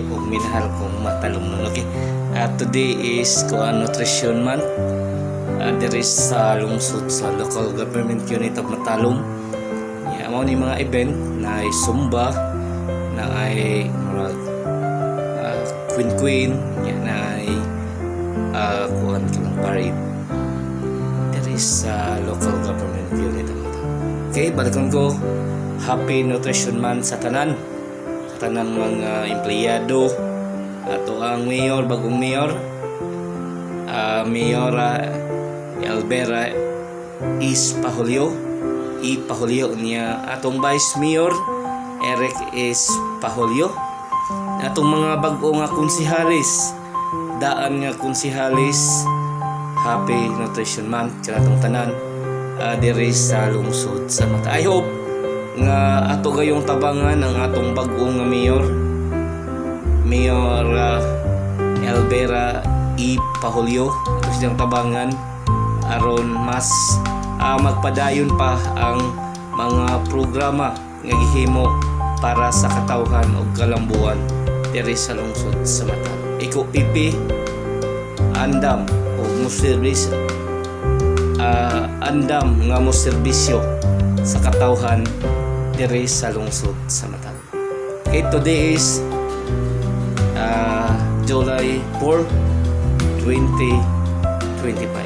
ug minahal kong Matalom nun. Okay, today is nutrition month. There is sa lungsod sa local government unit of Matalom. Mao ni mga event na ay Zumba, na ay Queen na ay kuan kanang parade. There is sa local government unit of Matalom. Okay, balikan ko. Happy Nutrition Month sa tanan mga empleyado, ato ang mayor, bagong mayor, Mayora Elbera Pahulio niya, atong vice mayor Eric Pahulio, atong mga bago nga konsihalis, daan nga konsihalis. Happy Nutrition Month sa atong tanan diri sa lungsod sa Mata. I hope nga ato gayong tabangan ang atong bagong nga Mayor Elbera Pahulio, ato siyang tabangan aron mas magpadayon pa ang mga programa nga gihimo para sa katawhan ug kalambuan diri sa lungsod sa Mata. Iko pipi andam ug moserbisyo andam nga moserbisyo sa katawhan diri sa lungsod sa Matalom. Okay, today is July 4, 2025.